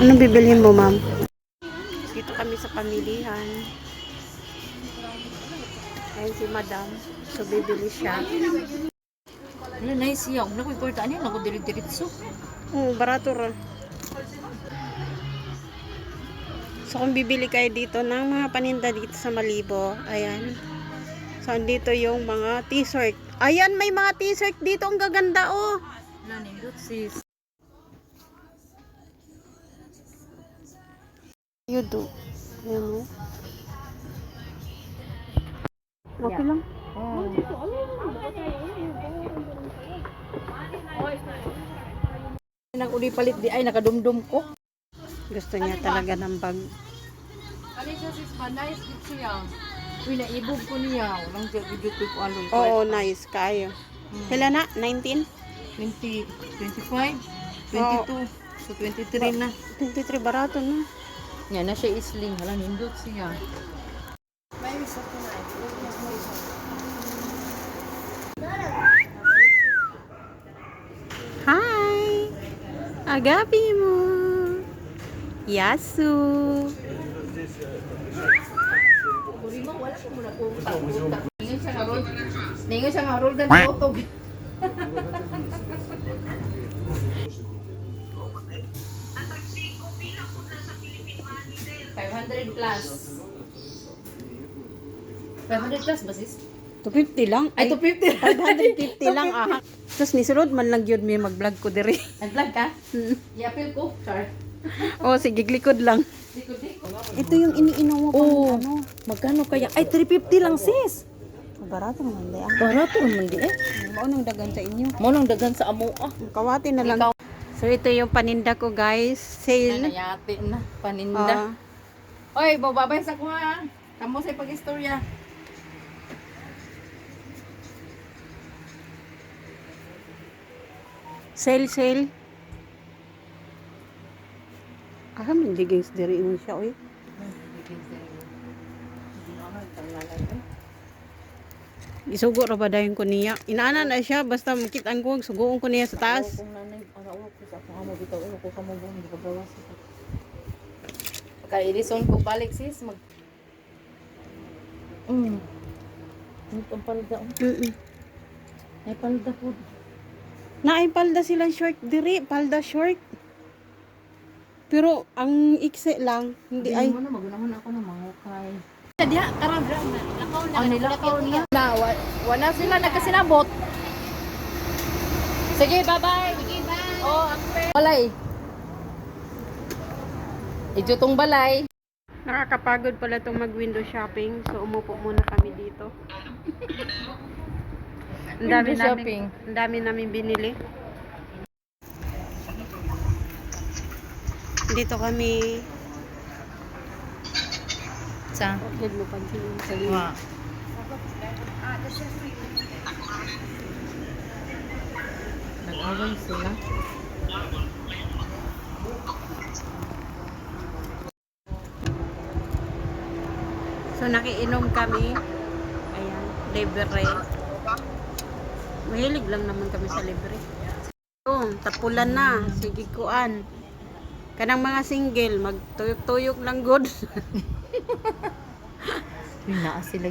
Anong bibilhin mo, ma'am? Dito kami sa pamilihan. Ayun si madam. So, bibili siya. Ano, nice siya. Kung nakuiportaan niya, naku dirit-diritso. Oo, barato ra. So, kung bibili kayo dito ng mga paninda dito sa Malibo, ayan. So, andito yung mga t-shirt. Ayan, may mga t-shirt dito. Ang gaganda, oh. Wala, nindot sis. You do. Ayan, oh. Okay lang. Oh. Nag-uli palit di ay nakadumdum ko. Gusto niya talaga ng bag. Ano siya sis ba? Nice gid siya. Uy, naibog ko niya. Walang video ko aloy. Oo, nice. Kaya. Kailan na? 19? 20, 25, 22. So 23 na. 23, barato na. Yan na siya isling. Hala, nindot siya. Hi! Agapi mo! Yasu! Kurima, wala ko muna po. Ningon siya nga roll. Ningon siya nga roll na utog. 500 plus. 500 plus ba sis? 250 lang. Ay, 250. 550 lang ah. Tapos nisulod man lang yun may mag-vlog ko diri. Nag-vlog ka? I-appeal ko? Char. Oh, sige, likod lang. Diko. Ito yung iniinom mo pang Oh, ano. magkano kaya? Ay, 350 lang sis. Barato naman di ah. Barato naman di eh. Maunang dagan sa inyo. Mo nang dagan sa amo ah. Kawati na lang. Ikaw. So, ito yung paninda ko guys. Sale. Nanayati na. Paninda. Oy, bababay sa ko ha. Kamo sa pag-istorya. Sale. Ah, hindi guys, diri mo siya, oy. Isugo ra ba dayon ko niya? Inaana na siya, basta makita ang kuwag, sugoon ko niya sa taas. Kung nanay, araw ko sa akong amo bitaw, ko kamo ba hindi ka bawas. Kaya ilison ko balik sis mag. Ang palda. Ay palda po. Naay palda silang short diri, palda short. Pero ang ikse lang, hindi ay. Mo na magunahon ako ng mga kay. Diha karon lakaw na. Nilakaw na. Wala sila nagkasinabot. Sige, bye-bye. Sige, bye. Oh, akpe. Balay. Idyo tong balay. Nakakapagod pala itong mag-window shopping. So, umupo muna kami dito. Window shopping. Ang dami namin binili. Dito kami. Sa? Huwag mo pansin sa Wa. Nag-away sila. So, nakiinom kami. Ayan, libre. Mahilig lang naman kami sa libre. So, tapulan na. Sige kuan. Kanang mga single, magtuyok-tuyok lang good. Yun na sila.